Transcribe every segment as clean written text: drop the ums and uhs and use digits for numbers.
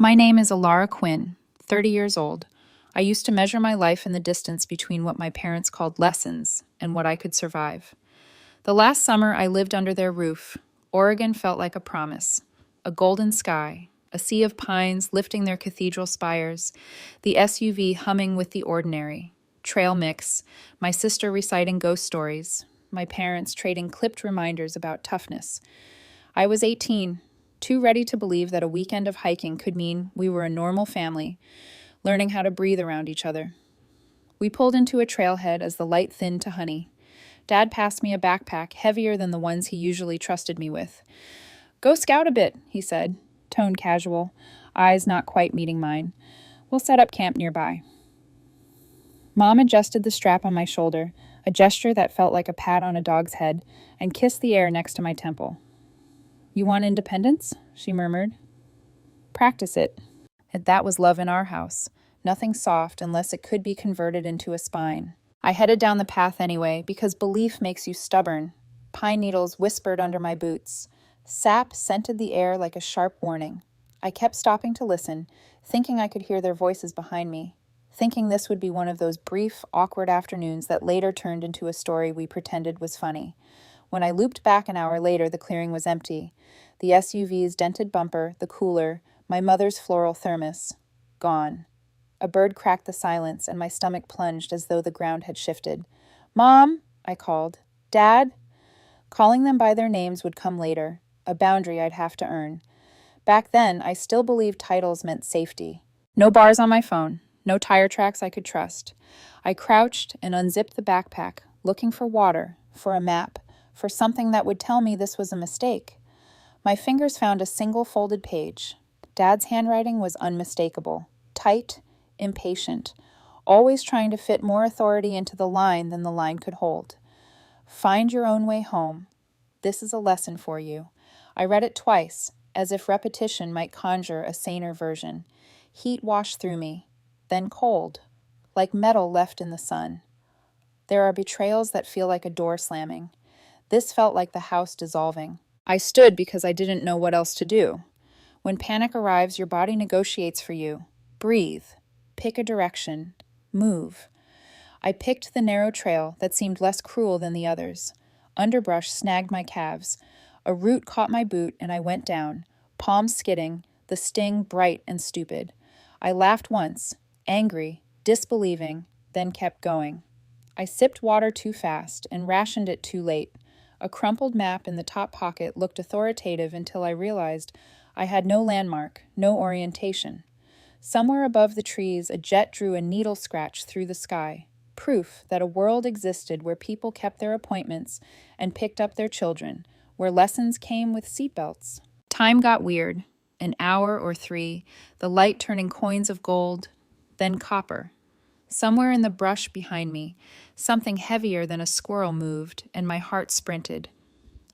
My name is Alara Quinn, 30 years old. I used to measure my life in the distance between what my parents called lessons and what I could survive. The last summer I lived under their roof, Oregon felt like a promise. A golden sky, a sea of pines lifting their cathedral spires, the SUV humming with the ordinary, trail mix, my sister reciting ghost stories, my parents trading clipped reminders about toughness. I was 18, too ready to believe that a weekend of hiking could mean we were a normal family, learning how to breathe around each other. We pulled into a trailhead as the light thinned to honey. Dad passed me a backpack heavier than the ones he usually trusted me with. "Go scout a bit," he said, tone casual, eyes not quite meeting mine. "We'll set up camp nearby." Mom adjusted the strap on my shoulder, a gesture that felt like a pat on a dog's head, and kissed the air next to my temple. "You want independence?" she murmured. "Practice it." And that was love in our house. Nothing soft unless it could be converted into a spine. I headed down the path anyway, because belief makes you stubborn. Pine needles whispered under my boots. Sap scented the air like a sharp warning. I kept stopping to listen, thinking I could hear their voices behind me, thinking this would be one of those brief, awkward afternoons that later turned into a story we pretended was funny. When I looped back an hour later, the clearing was empty. The SUV's dented bumper, the cooler, my mother's floral thermos. Gone. A bird cracked the silence, and my stomach plunged as though the ground had shifted. "Mom," I called. "Dad?" Calling them by their names would come later, a boundary I'd have to earn. Back then, I still believed titles meant safety. No bars on my phone, no tire tracks I could trust. I crouched and unzipped the backpack, looking for water, for a map, for something that would tell me this was a mistake. My fingers found a single folded page. Dad's handwriting was unmistakable, tight, impatient, always trying to fit more authority into the line than the line could hold. "Find your own way home. This is a lesson for you." I read it twice, as if repetition might conjure a saner version. Heat washed through me, then cold, like metal left in the sun. There are betrayals that feel like a door slamming. This felt like the house dissolving. I stood because I didn't know what else to do. When panic arrives, your body negotiates for you. Breathe. Pick a direction. Move. I picked the narrow trail that seemed less cruel than the others. Underbrush snagged my calves. A root caught my boot and I went down, palms skidding, the sting bright and stupid. I laughed once, angry, disbelieving, then kept going. I sipped water too fast and rationed it too late. A crumpled map in the top pocket looked authoritative until I realized I had no landmark, no orientation. Somewhere above the trees, a jet drew a needle scratch through the sky, proof that a world existed where people kept their appointments and picked up their children, where lessons came with seatbelts. Time got weird. An hour or 3, the light turning coins of gold, then copper. Somewhere in the brush behind me, something heavier than a squirrel moved, and my heart sprinted.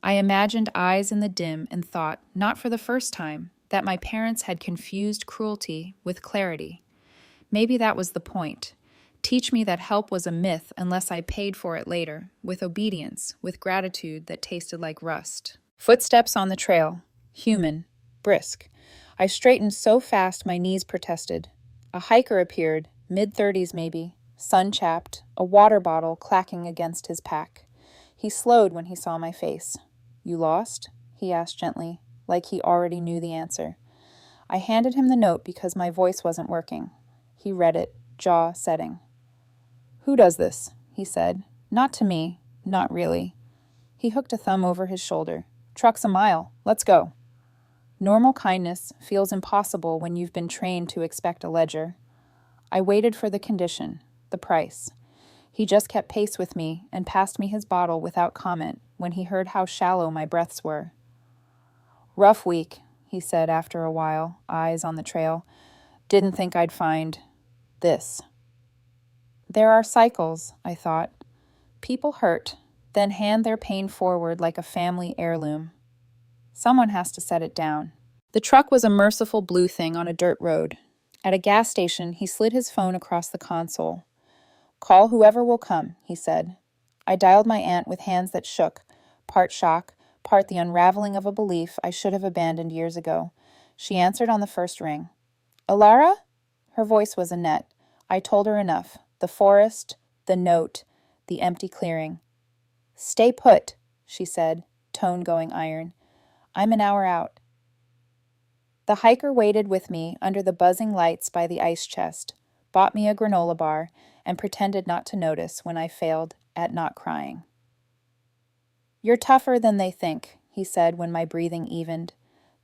I imagined eyes in the dim and thought, not for the first time, that my parents had confused cruelty with clarity. Maybe that was the point. Teach me that help was a myth unless I paid for it later, with obedience, with gratitude that tasted like rust. Footsteps on the trail. Human. Brisk. I straightened so fast my knees protested. A hiker appeared, mid-30s maybe, sun-chapped, a water bottle clacking against his pack. He slowed when he saw my face. "You lost?" he asked gently, like he already knew the answer. I handed him the note because my voice wasn't working. He read it, jaw setting. "Who does this?" he said. "Not to me, not really." He hooked a thumb over his shoulder. "Truck's a mile. Let's go." Normal kindness feels impossible when you've been trained to expect a ledger. I waited for the condition, the price. He just kept pace with me and passed me his bottle without comment when he heard how shallow my breaths were. "Rough week," he said after a while, eyes on the trail. "Didn't think I'd find this." There are cycles, I thought. People hurt, then hand their pain forward like a family heirloom. Someone has to set it down. The truck was a merciful blue thing on a dirt road. At a gas station, he slid his phone across the console. "Call whoever will come," he said. I dialed my aunt with hands that shook, part shock, part the unraveling of a belief I should have abandoned years ago. She answered on the first ring. Alara? Her voice was Annette. I told her enough. The forest, the note, the empty clearing. Stay put, she said, tone going iron. I'm an hour out. The hiker waited with me under the buzzing lights by the ice chest, bought me a granola bar, and pretended not to notice when I failed at not crying. You're tougher than they think, he said when my breathing evened.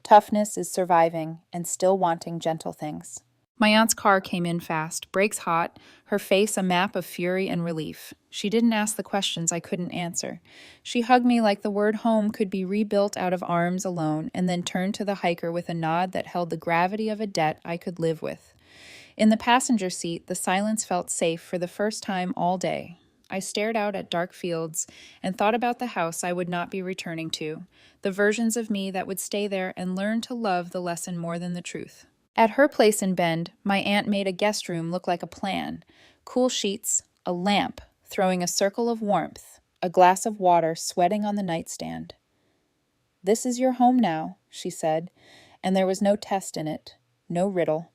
Toughness is surviving and still wanting gentle things. My aunt's car came in fast, brakes hot, her face a map of fury and relief. She didn't ask the questions I couldn't answer. She hugged me like the word home could be rebuilt out of arms alone, and then turned to the hiker with a nod that held the gravity of a debt I could live with. In the passenger seat, the silence felt safe for the first time all day. I stared out at dark fields and thought about the house I would not be returning to, the versions of me that would stay there and learn to love the lesson more than the truth. At her place in Bend, my aunt made a guest room look like a plan. Cool sheets, a lamp throwing a circle of warmth, a glass of water sweating on the nightstand. This is your home now, she said, and there was no test in it, no riddle.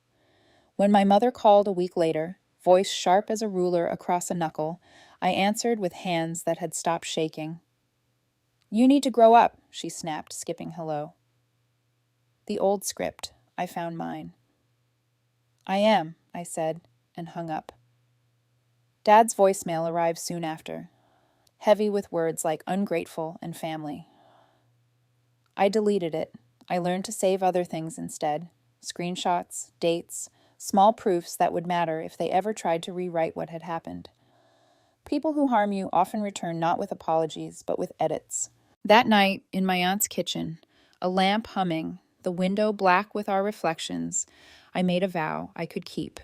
When my mother called a week later, voice sharp as a ruler across a knuckle, I answered with hands that had stopped shaking. You need to grow up, she snapped, skipping hello. The old script. I found mine. I am, I said, and hung up. Dad's voicemail arrived soon after, heavy with words like ungrateful and family. I deleted it. I learned to save other things instead. Screenshots, dates, small proofs that would matter if they ever tried to rewrite what had happened. People who harm you often return not with apologies, but with edits. That night, in my aunt's kitchen, a lamp humming, the window black with our reflections, I made a vow I could keep.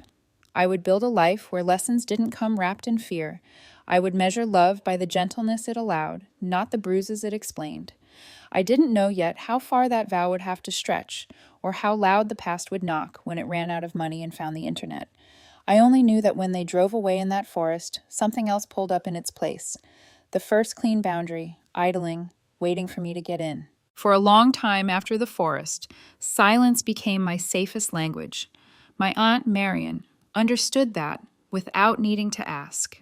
I would build a life where lessons didn't come wrapped in fear. I would measure love by the gentleness it allowed, not the bruises it explained. I didn't know yet how far that vow would have to stretch, or how loud the past would knock when it ran out of money and found the internet. I only knew that when they drove away in that forest, something else pulled up in its place. The first clean boundary, idling, waiting for me to get in. For a long time after the forest, silence became my safest language. My Aunt Marion understood that without needing to ask.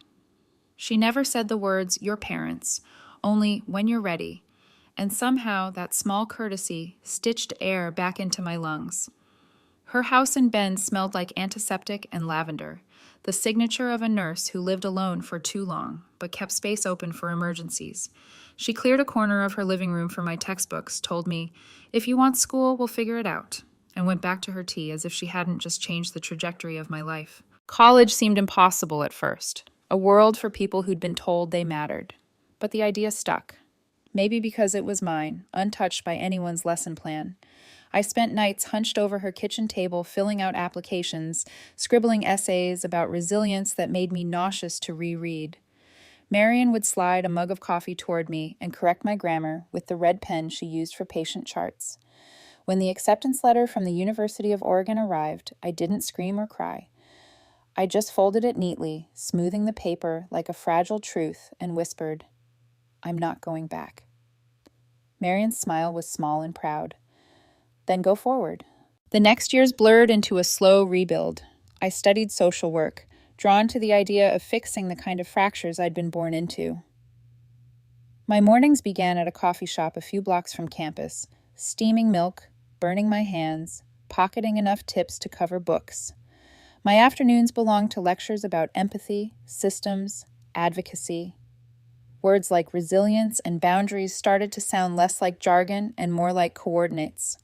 She never said the words, your parents, only when you're ready, and somehow that small courtesy stitched air back into my lungs. Her house in Bend smelled like antiseptic and lavender, the signature of a nurse who lived alone for too long, but kept space open for emergencies. She cleared a corner of her living room for my textbooks, told me, if you want school, we'll figure it out, and went back to her tea as if she hadn't just changed the trajectory of my life. College seemed impossible at first, a world for people who'd been told they mattered. But the idea stuck. Maybe because it was mine, untouched by anyone's lesson plan. I spent nights hunched over her kitchen table filling out applications, scribbling essays about resilience that made me nauseous to reread. Marion would slide a mug of coffee toward me and correct my grammar with the red pen she used for patient charts. When the acceptance letter from the University of Oregon arrived, I didn't scream or cry. I just folded it neatly, smoothing the paper like a fragile truth, and whispered, I'm not going back. Marion's smile was small and proud. Then go forward. The next years blurred into a slow rebuild. I studied social work, drawn to the idea of fixing the kind of fractures I'd been born into. My mornings began at a coffee shop a few blocks from campus, steaming milk, burning my hands, pocketing enough tips to cover books. My afternoons belonged to lectures about empathy, systems, advocacy. Words like resilience and boundaries started to sound less like jargon and more like coordinates.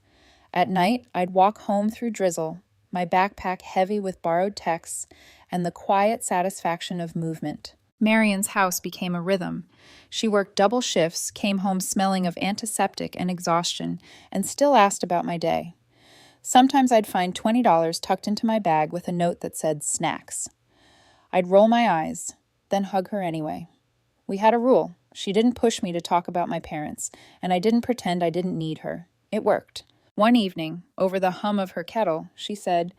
At night, I'd walk home through drizzle, my backpack heavy with borrowed texts and the quiet satisfaction of movement. Marion's house became a rhythm. She worked double shifts, came home smelling of antiseptic and exhaustion, and still asked about my day. Sometimes I'd find $20 tucked into my bag with a note that said snacks. I'd roll my eyes, then hug her anyway. We had a rule. She didn't push me to talk about my parents, and I didn't pretend I didn't need her. It worked. One evening, over the hum of her kettle, she said,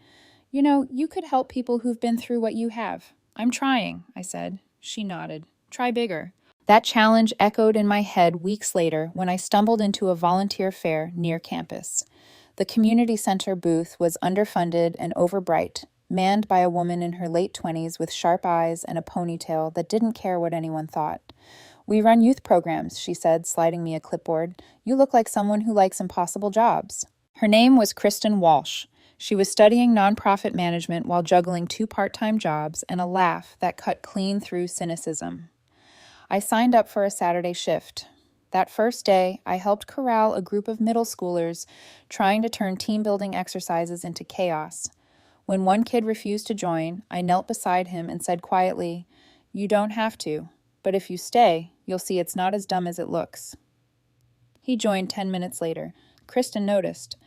you could help people who've been through what you have. I'm trying, I said. She nodded. Try bigger. That challenge echoed in my head weeks later when I stumbled into a volunteer fair near campus. The community center booth was underfunded and overbright, manned by a woman in her late 20s with sharp eyes and a ponytail that didn't care what anyone thought. "We run youth programs," she said, sliding me a clipboard. "You look like someone who likes impossible jobs." Her name was Kristen Walsh. She was studying nonprofit management while juggling 2 part-time jobs and a laugh that cut clean through cynicism. I signed up for a Saturday shift. That first day, I helped corral a group of middle schoolers trying to turn team-building exercises into chaos. When one kid refused to join, I knelt beside him and said quietly, "You don't have to, but if you stay, you'll see it's not as dumb as it looks." He joined 10 minutes later. Kristen noticed.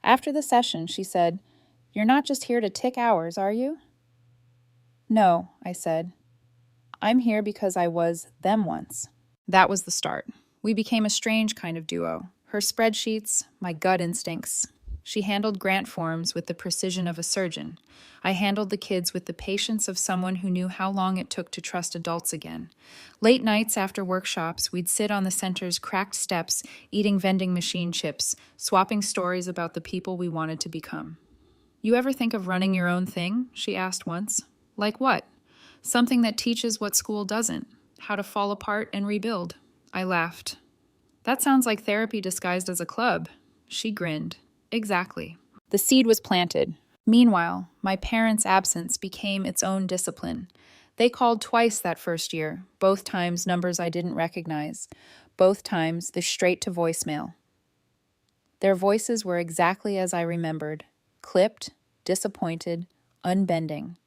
After the session, she said, "You're not just here to tick hours, are you?" "No," I said. "I'm here because I was them once." That was the start. We became a strange kind of duo. Her spreadsheets, my gut instincts. She handled grant forms with the precision of a surgeon. I handled the kids with the patience of someone who knew how long it took to trust adults again. Late nights after workshops, we'd sit on the center's cracked steps, eating vending machine chips, swapping stories about the people we wanted to become. "You ever think of running your own thing?" she asked once. "Like what?" "Something that teaches what school doesn't, how to fall apart and rebuild." I laughed. "That sounds like therapy disguised as a club." She grinned. "Exactly." The seed was planted. Meanwhile, my parents' absence became its own discipline. They called twice that first year, both times numbers I didn't recognize, both times the straight to voicemail. Their voices were exactly as I remembered, clipped, disappointed, unbending.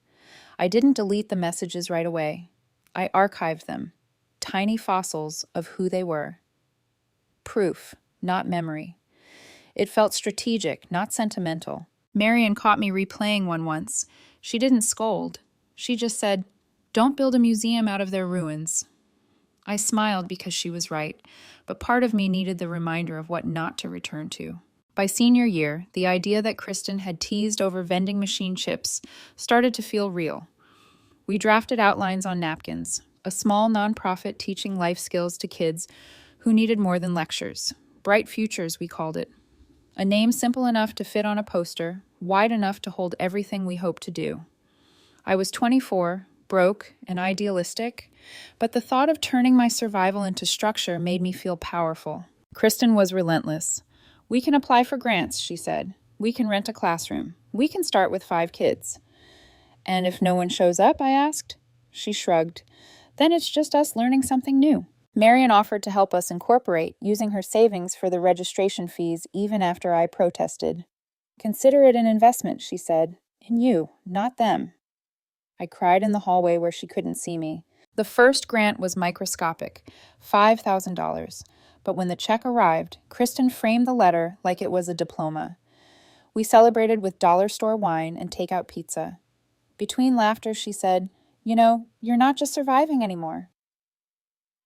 I didn't delete the messages right away. I archived them, tiny fossils of who they were. Proof, not memory. It felt strategic, not sentimental. Marion caught me replaying one once. She didn't scold. She just said, "Don't build a museum out of their ruins." I smiled because she was right, but part of me needed the reminder of what not to return to. By senior year, the idea that Kristen had teased over vending machine chips started to feel real. We drafted outlines on napkins, a small nonprofit teaching life skills to kids who needed more than lectures. Bright Futures, we called it. A name simple enough to fit on a poster, wide enough to hold everything we hoped to do. I was 24, broke, and idealistic, but the thought of turning my survival into structure made me feel powerful. Kristen was relentless. "We can apply for grants," she said. "We can rent a classroom. We can start with 5 kids." "And if no one shows up?" I asked. She shrugged. "Then it's just us learning something new." Marion offered to help us incorporate, using her savings for the registration fees even after I protested. "Consider it an investment," she said. "In you, not them." I cried in the hallway where she couldn't see me. The first grant was microscopic, $5,000. But when the check arrived, Kristen framed the letter like it was a diploma. We celebrated with dollar store wine and takeout pizza. Between laughter, she said, "You know, you're not just surviving anymore."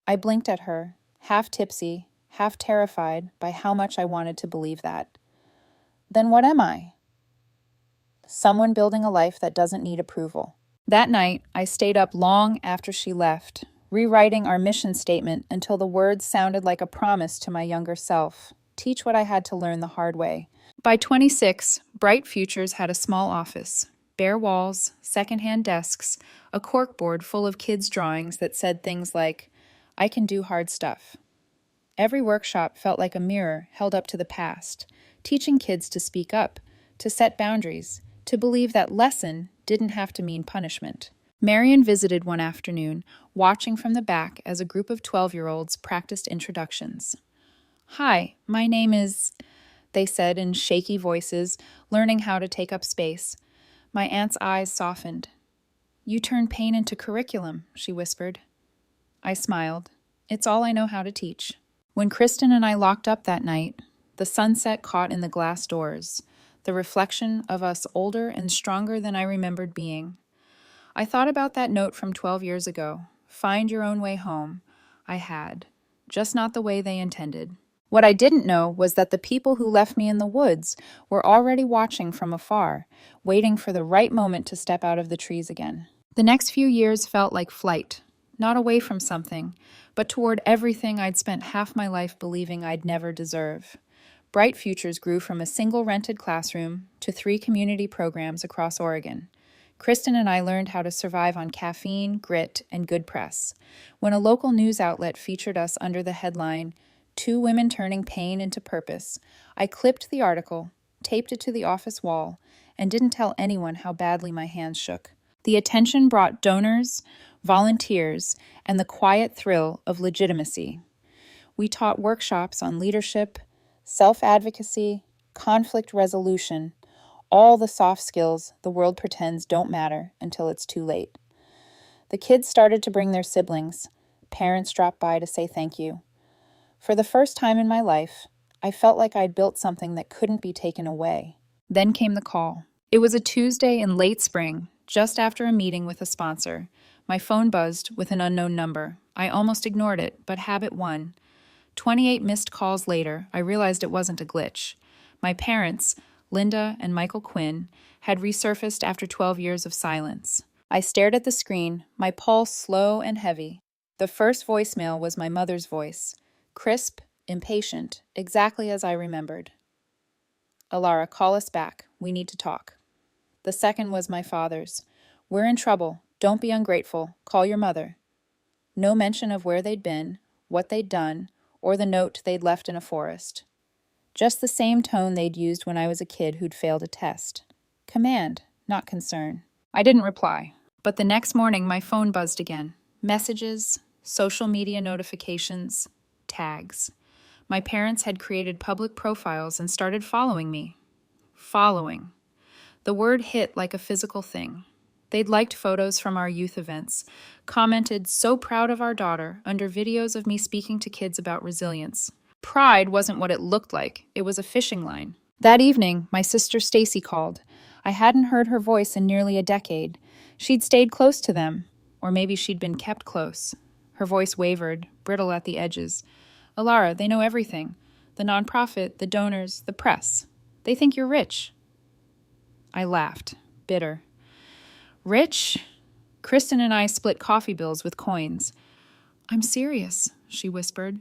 I blinked at her, half tipsy, half terrified by how much I wanted to believe that. "Then what am I?" "Someone building a life that doesn't need approval." That night, I stayed up long after she left, rewriting our mission statement until the words sounded like a promise to my younger self. Teach what I had to learn the hard way. By 26, Bright Futures had a small office, bare walls, secondhand desks, a corkboard full of kids' drawings that said things like, "I can do hard stuff." Every workshop felt like a mirror held up to the past, teaching kids to speak up, to set boundaries, to believe that lesson didn't have to mean punishment. Marion visited one afternoon, watching from the back as a group of 12-year-olds practiced introductions. "Hi, my name is," they said in shaky voices, learning how to take up space. My aunt's eyes softened. "You turn pain into curriculum," she whispered. I smiled. "It's all I know how to teach." When Kristen and I locked up that night, the sunset caught in the glass doors, the reflection of us older and stronger than I remembered being. I thought about that note from 12 years ago. Find your own way home. I had, just not the way they intended. What I didn't know was that the people who left me in the woods were already watching from afar, waiting for the right moment to step out of the trees again. The next few years felt like flight, not away from something, but toward everything I'd spent half my life believing I'd never deserve. Bright Futures grew from a single rented classroom to 3 community programs across Oregon. Kristen and I learned how to survive on caffeine, grit, and good press. When a local news outlet featured us under the headline, "Two Women Turning Pain into Purpose," I clipped the article, taped it to the office wall, and didn't tell anyone how badly my hands shook. The attention brought donors, volunteers, and the quiet thrill of legitimacy. We taught workshops on leadership, self-advocacy, conflict resolution, all the soft skills the world pretends don't matter until it's too late. The kids started to bring their siblings. Parents dropped by to say thank you. For the first time in my life, I felt like I'd built something that couldn't be taken away. Then came the call. It was a Tuesday in late spring, just after a meeting with a sponsor. My phone buzzed with an unknown number. I almost ignored it, but habit won. 28 missed calls later, I realized it wasn't a glitch. My parents, Linda and Michael Quinn, had resurfaced after 12 years of silence. I stared at the screen, my pulse slow and heavy. The first voicemail was my mother's voice, crisp, impatient, exactly as I remembered. "Alara, call us back. We need to talk." The second was my father's. "We're in trouble. Don't be ungrateful. Call your mother." No mention of where they'd been, what they'd done, or the note they'd left in a forest. Just the same tone they'd used when I was a kid who'd failed a test. Command, not concern. I didn't reply, but the next morning my phone buzzed again. Messages, social media notifications, tags. My parents had created public profiles and started following me. Following. The word hit like a physical thing. They'd liked photos from our youth events, commented "so proud of our daughter" under videos of me speaking to kids about resilience. Pride wasn't what it looked like, it was a fishing line. That evening, my sister Stacy called. I hadn't heard her voice in nearly a decade. She'd stayed close to them, or maybe she'd been kept close. Her voice wavered, brittle at the edges. "Alara, they know everything. The nonprofit, the donors, the press. They think you're rich." I laughed, bitter. "Rich?" Kristen and I split coffee bills with coins. "I'm serious," she whispered.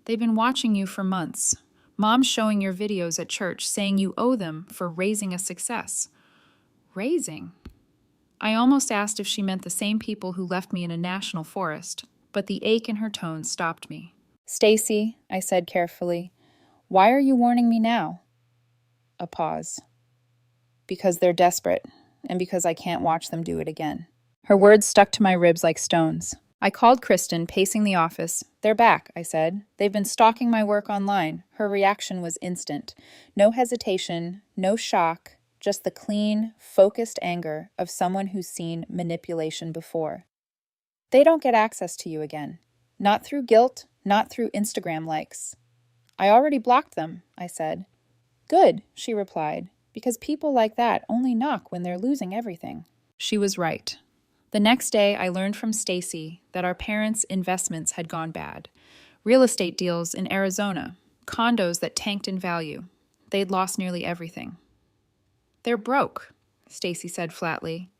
"They've been watching you for months. Mom's showing your videos at church, saying you owe them for raising a success." Raising? I almost asked if she meant the same people who left me in a national forest, but the ache in her tone stopped me. "Stacy," I said carefully, "why are you warning me now?" A pause. "Because they're desperate, and because I can't watch them do it again." Her words stuck to my ribs like stones. I called Kristen, pacing the office. "They're back," I said. "They've been stalking my work online." Her reaction was instant. No hesitation, no shock, just the clean, focused anger of someone who's seen manipulation before. "They don't get access to you again. Not through guilt, not through Instagram likes." "I already blocked them," I said. "Good," she replied, "because people like that only knock when they're losing everything." She was right. The next day, I learned from Stacy that our parents' investments had gone bad. Real estate deals in Arizona, condos that tanked in value. They'd lost nearly everything. "They're broke," Stacy said flatly,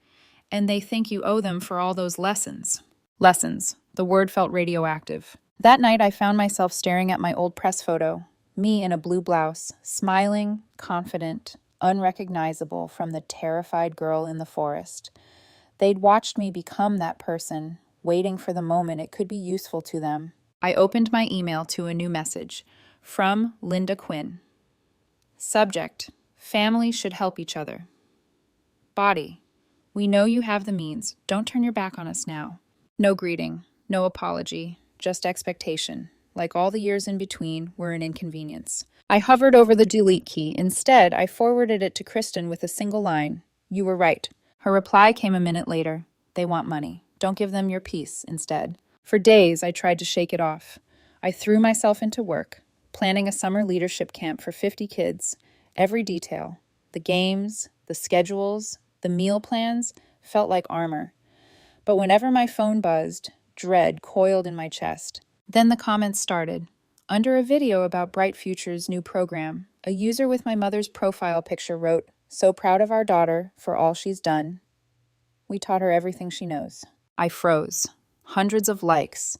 "and they think you owe them for all those lessons." Lessons. The word felt radioactive. That night, I found myself staring at my old press photo, me in a blue blouse, smiling, confident, unrecognizable from the terrified girl in the forest. They'd watched me become that person, waiting for the moment it could be useful to them. I opened my email to a new message. From Linda Quinn. Subject: Family should help each other. Body: we know you have the means. Don't turn your back on us now. No greeting, no apology, just expectation. Like all the years in between were an inconvenience. I hovered over the delete key. Instead, I forwarded it to Kristen with a single line. "You were right." Her reply came a minute later. "They want money. Don't give them your peace instead." For days, I tried to shake it off. I threw myself into work, planning a summer leadership camp for 50 kids. Every detail, the games, the schedules, the meal plans, felt like armor. But whenever my phone buzzed, dread coiled in my chest. Then the comments started. Under a video about Bright Future's new program, a user with my mother's profile picture wrote, "So proud of our daughter for all she's done. We taught her everything she knows." I froze. Hundreds of likes.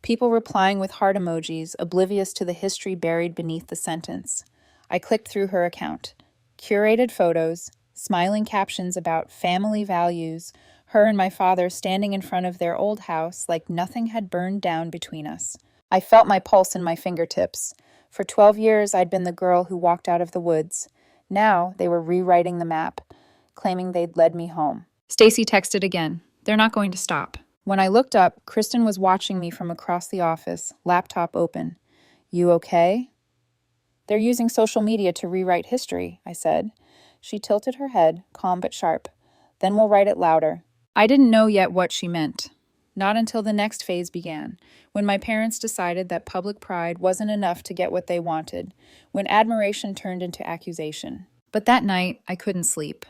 People replying with heart emojis, oblivious to the history buried beneath the sentence. I clicked through her account. Curated photos, smiling captions about family values, her and my father standing in front of their old house like nothing had burned down between us. I felt my pulse in my fingertips. For 12 years, I'd been the girl who walked out of the woods. Now they were rewriting the map, claiming they'd led me home. Stacy texted again. They're not going to stop. When I looked up, Kristen was watching me from across the office, laptop open. You okay? They're using social media to rewrite history, I said. She tilted her head, calm but sharp. Then we'll write it louder. I didn't know yet what she meant. Not until the next phase began, when my parents decided that public pride wasn't enough to get what they wanted, when admiration turned into accusation. But that night, I couldn't sleep.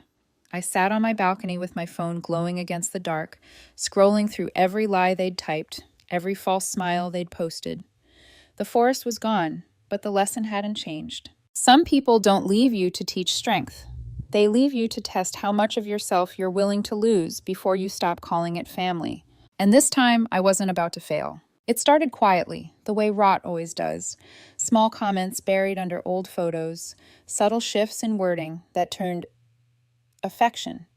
I sat on my balcony with my phone glowing against the dark, scrolling through every lie they'd typed, every false smile they'd posted. The forest was gone, but the lesson hadn't changed. Some people don't leave you to teach strength. They leave you to test how much of yourself you're willing to lose before you stop calling it family. And this time, I wasn't about to fail. It started quietly, the way rot always does. Small comments buried under old photos, subtle shifts in wording that turned affection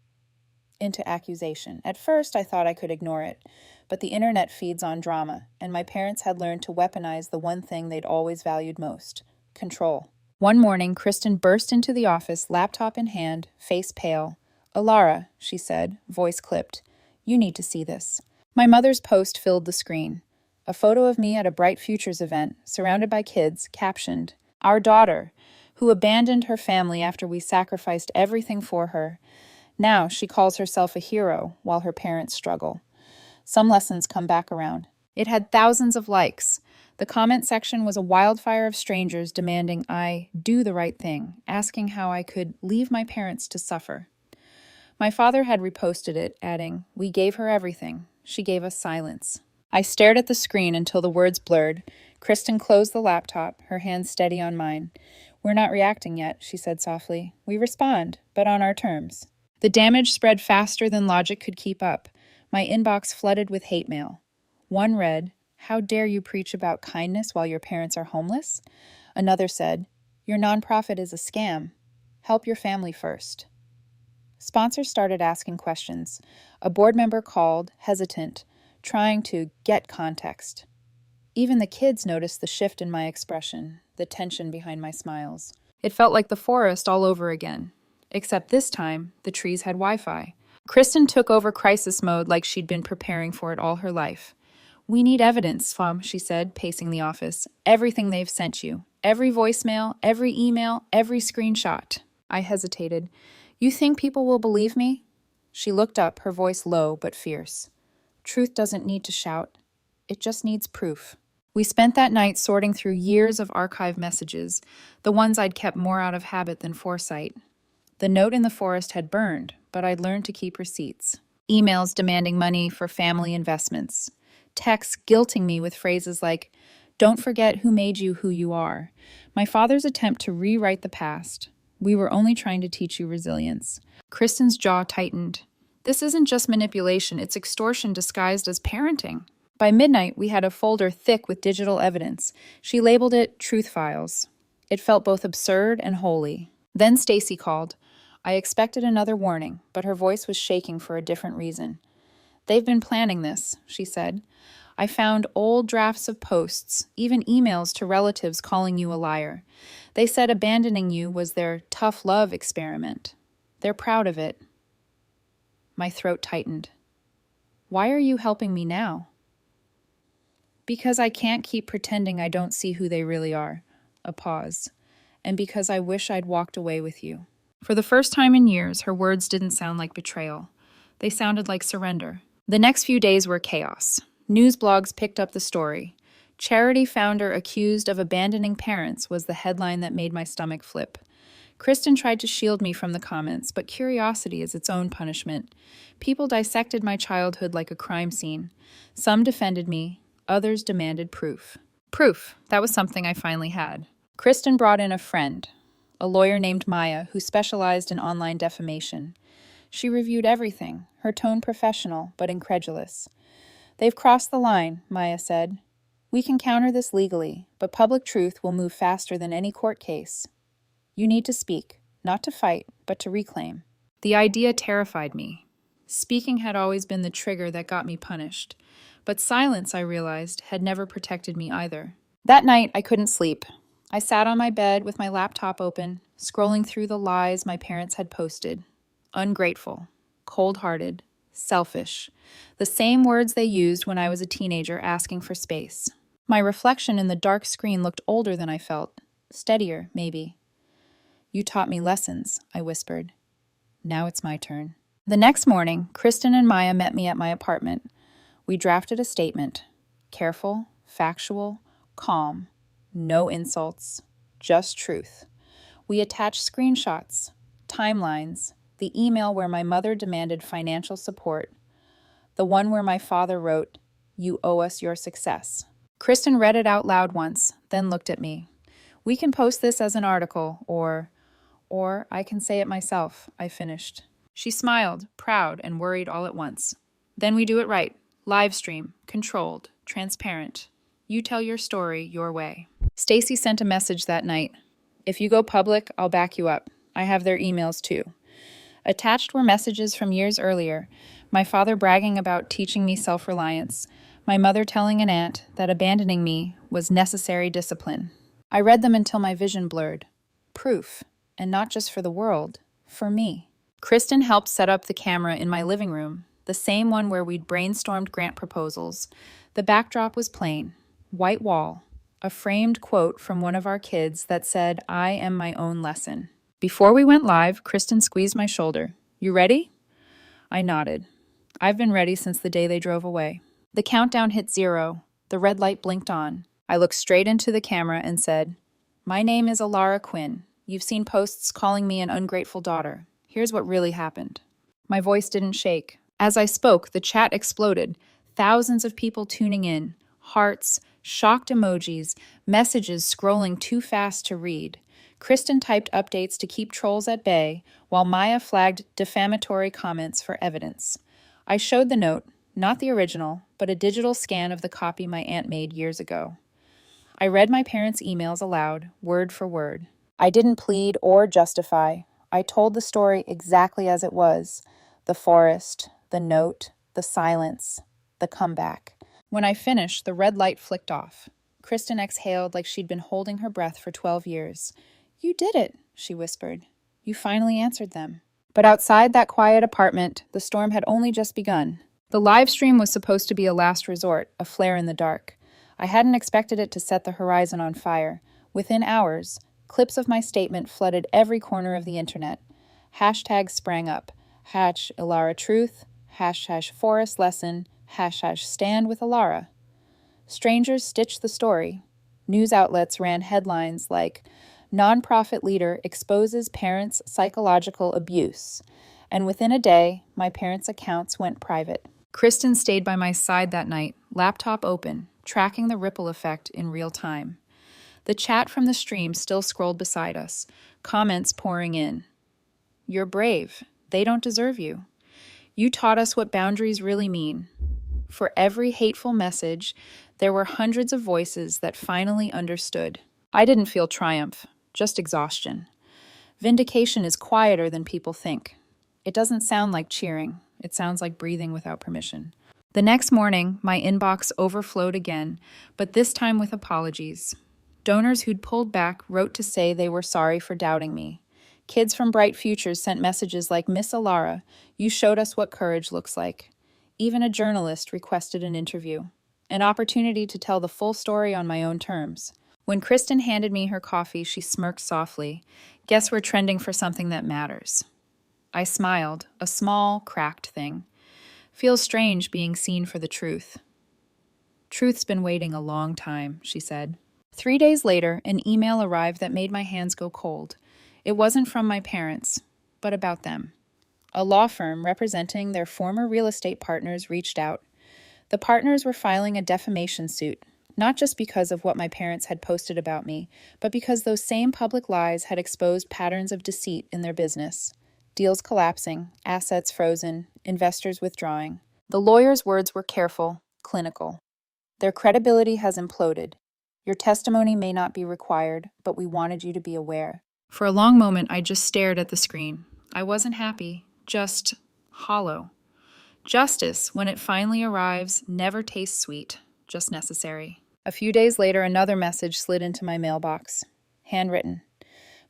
into accusation. At first, I thought I could ignore it, but the internet feeds on drama, and my parents had learned to weaponize the one thing they'd always valued most: control. One morning, Kristen burst into the office, laptop in hand, face pale. "Alara," she said, voice clipped, "you need to see this." My mother's post filled the screen. A photo of me at a Bright Futures event, surrounded by kids, captioned, "Our daughter, who abandoned her family after we sacrificed everything for her. Now she calls herself a hero while her parents struggle." Some lessons come back around. It had thousands of likes. The comment section was a wildfire of strangers demanding I do the right thing, asking how I could leave my parents to suffer. My father had reposted it, adding, "We gave her everything. She gave us silence." I stared at the screen until the words blurred. Kristen closed the laptop, her hand steady on mine. "We're not reacting yet," she said softly. "We respond, but on our terms." The damage spread faster than logic could keep up. My inbox flooded with hate mail. One read, "How dare you preach about kindness while your parents are homeless?" Another said, "Your nonprofit is a scam. Help your family first." Sponsors started asking questions. A board member called, hesitant, trying to get context. Even the kids noticed the shift in my expression, the tension behind my smiles. It felt like the forest all over again. Except this time, the trees had Wi-Fi. Kristen took over crisis mode like she'd been preparing for it all her life. "We need evidence, Mom," she said, pacing the office. "Everything they've sent you. Every voicemail, every email, every screenshot." I hesitated. "You think people will believe me?" She looked up, her voice low but fierce. "Truth doesn't need to shout. It just needs proof." We spent that night sorting through years of archive messages, the ones I'd kept more out of habit than foresight. The note in the forest had burned, but I'd learned to keep receipts. Emails demanding money for family investments. Texts guilting me with phrases like, "Don't forget who made you who you are." My father's attempt to rewrite the past. "We were only trying to teach you resilience." Kristen's jaw tightened. This isn't just manipulation, it's extortion disguised as parenting. By midnight, we had a folder thick with digital evidence. She labeled it Truth Files. It felt both absurd and holy. Then Stacy called. I expected another warning, but her voice was shaking for a different reason. "They've been planning this," she said. "I found old drafts of posts, even emails to relatives calling you a liar. They said abandoning you was their tough love experiment. They're proud of it." My throat tightened. "Why are you helping me now?" "Because I can't keep pretending I don't see who they really are." A pause. "And because I wish I'd walked away with you." For the first time in years, her words didn't sound like betrayal. They sounded like surrender. The next few days were chaos. News blogs picked up the story. "Charity founder accused of abandoning parents" was the headline that made my stomach flip. Kristen tried to shield me from the comments, but curiosity is its own punishment. People dissected my childhood like a crime scene. Some defended me, others demanded proof. Proof, that was something I finally had. Kristen brought in a friend, a lawyer named Maya, who specialized in online defamation. She reviewed everything, her tone professional, but incredulous. "They've crossed the line," Maya said. "We can counter this legally, but public truth will move faster than any court case." You need to speak, not to fight, but to reclaim. The idea terrified me. Speaking had always been the trigger that got me punished. But silence, I realized, had never protected me either. That night, I couldn't sleep. I sat on my bed with my laptop open, scrolling through the lies my parents had posted. Ungrateful, cold-hearted, selfish. The same words they used when I was a teenager asking for space. My reflection in the dark screen looked older than I felt. Steadier, maybe. You taught me lessons, I whispered. Now it's my turn. The next morning, Kristen and Maya met me at my apartment. We drafted a statement. Careful, factual, calm. No insults. Just truth. We attached screenshots, timelines, the email where my mother demanded financial support, the one where my father wrote, "You owe us your success." Kristen read it out loud once, then looked at me. We can post this as an article, or I can say it myself, I finished. She smiled, proud and worried all at once. Then we do it right. Live stream, controlled, transparent. You tell your story your way. Stacy sent a message that night. If you go public, I'll back you up. I have their emails too. Attached were messages from years earlier. My father bragging about teaching me self-reliance. My mother telling an aunt that abandoning me was necessary discipline. I read them until my vision blurred. Proof. And not just for the world, for me. Kristen helped set up the camera in my living room, the same one where we'd brainstormed grant proposals. The backdrop was plain. White wall. A framed quote from one of our kids that said, "I am my own lesson." Before we went live, Kristen squeezed my shoulder. You ready? I nodded. I've been ready since the day they drove away. The countdown hit 0. The red light blinked on. I looked straight into the camera and said, "My name is Alara Quinn. You've seen posts calling me an ungrateful daughter. Here's what really happened." My voice didn't shake. As I spoke, the chat exploded. Thousands of people tuning in. Hearts, shocked emojis, messages scrolling too fast to read. Kristen typed updates to keep trolls at bay, while Maya flagged defamatory comments for evidence. I showed the note, not the original, but a digital scan of the copy my aunt made years ago. I read my parents' emails aloud, word for word. I didn't plead or justify. I told the story exactly as it was. The forest, the note, the silence, the comeback. When I finished, the red light flicked off. Kristen exhaled like she'd been holding her breath for 12 years. You did it, she whispered. You finally answered them. But outside that quiet apartment, the storm had only just begun. The live stream was supposed to be a last resort, a flare in the dark. I hadn't expected it to set the horizon on fire. Within hours, clips of my statement flooded every corner of the internet. Hashtags sprang up. #Ilara Truth, #Forest Lesson, #Stand with Ilara. Strangers stitched the story. News outlets ran headlines like, "Nonprofit leader exposes parents' psychological abuse." And within a day, my parents' accounts went private. Kristen stayed by my side that night, laptop open, tracking the ripple effect in real time. The chat from the stream still scrolled beside us, comments pouring in. You're brave. They don't deserve you. You taught us what boundaries really mean. For every hateful message, there were hundreds of voices that finally understood. I didn't feel triumph, just exhaustion. Vindication is quieter than people think. It doesn't sound like cheering. It sounds like breathing without permission. The next morning, my inbox overflowed again, but this time with apologies. Donors who'd pulled back wrote to say they were sorry for doubting me. Kids from Bright Futures sent messages like, "Miss Ilara, you showed us what courage looks like." Even a journalist requested an interview, an opportunity to tell the full story on my own terms. When Kristen handed me her coffee, she smirked softly. Guess we're trending for something that matters. I smiled, a small, cracked thing. Feels strange being seen for the truth. Truth's been waiting a long time, she said. 3 days later, an email arrived that made my hands go cold. It wasn't from my parents, but about them. A law firm representing their former real estate partners reached out. The partners were filing a defamation suit, not just because of what my parents had posted about me, but because those same public lies had exposed patterns of deceit in their business. Deals collapsing, assets frozen, investors withdrawing. The lawyers' words were careful, clinical. Their credibility has imploded. Your testimony may not be required, but we wanted you to be aware. For a long moment, I just stared at the screen. I wasn't happy, just hollow. Justice, when it finally arrives, never tastes sweet, just necessary. A few days later, another message slid into my mailbox. Handwritten.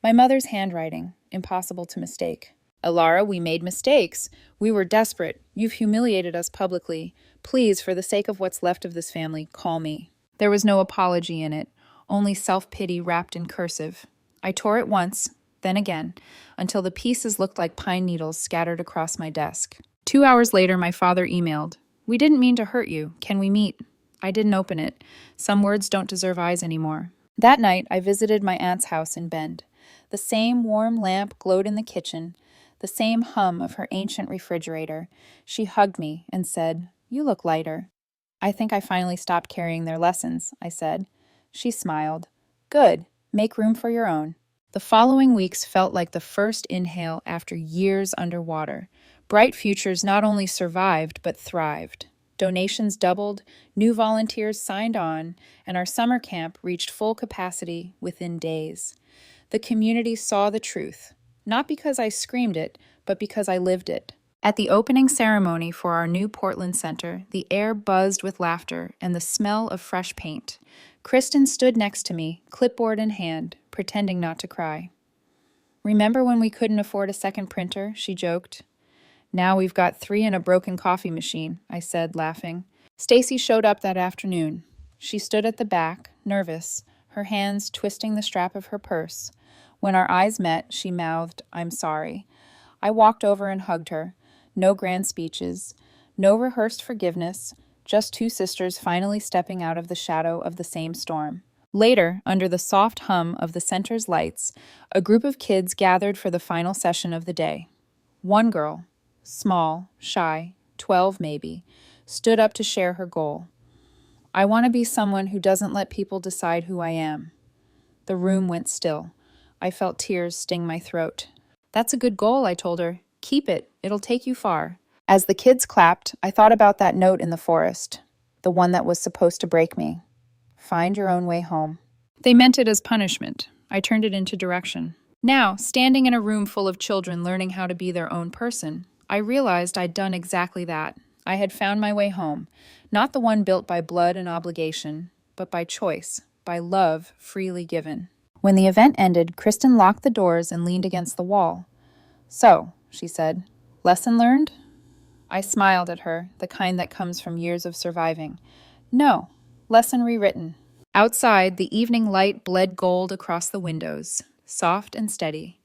My mother's handwriting, impossible to mistake. Alara, we made mistakes. We were desperate. You've humiliated us publicly. Please, for the sake of what's left of this family, call me. There was no apology in it, only self-pity wrapped in cursive. I tore it once, then again, until the pieces looked like pine needles scattered across my desk. 2 hours later, my father emailed. We didn't mean to hurt you. Can we meet? I didn't open it. Some words don't deserve eyes anymore. That night, I visited my aunt's house in Bend. The same warm lamp glowed in the kitchen, the same hum of her ancient refrigerator. She hugged me and said, "You look lighter." "I think I finally stopped carrying their lessons," I said. She smiled. "Good. Make room for your own." The following weeks felt like the first inhale after years underwater. Bright Futures not only survived, but thrived. Donations doubled, new volunteers signed on, and our summer camp reached full capacity within days. The community saw the truth, not because I screamed it, but because I lived it. At the opening ceremony for our new Portland Center, the air buzzed with laughter and the smell of fresh paint. Kristen stood next to me, clipboard in hand, pretending not to cry. "Remember when we couldn't afford a second printer?" she joked. "Now we've got 3 and a broken coffee machine," I said, laughing. Stacy showed up that afternoon. She stood at the back, nervous, her hands twisting the strap of her purse. When our eyes met, she mouthed, "I'm sorry." I walked over and hugged her. No grand speeches, no rehearsed forgiveness, just 2 sisters finally stepping out of the shadow of the same storm. Later, under the soft hum of the center's lights, a group of kids gathered for the final session of the day. One girl, small, shy, 12 maybe, stood up to share her goal. "I want to be someone who doesn't let people decide who I am." The room went still. I felt tears sting my throat. "That's a good goal," I told her. "Keep it. It'll take you far." As the kids clapped, I thought about that note in the forest, the one that was supposed to break me. Find your own way home. They meant it as punishment. I turned it into direction. Now, standing in a room full of children learning how to be their own person, I realized I'd done exactly that. I had found my way home, not the one built by blood and obligation, but by choice, by love freely given. When the event ended, Kristen locked the doors and leaned against the wall. "So," she said, "lesson learned?" I smiled at her, the kind that comes from years of surviving. "No, lesson rewritten." Outside, the evening light bled gold across the windows, soft and steady.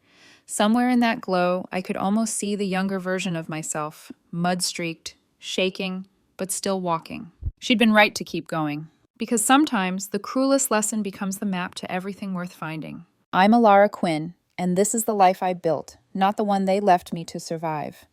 Somewhere in that glow, I could almost see the younger version of myself, mud-streaked, shaking, but still walking. She'd been right to keep going. Because sometimes the cruelest lesson becomes the map to everything worth finding. I'm Alara Quinn, and this is the life I built, not the one they left me to survive.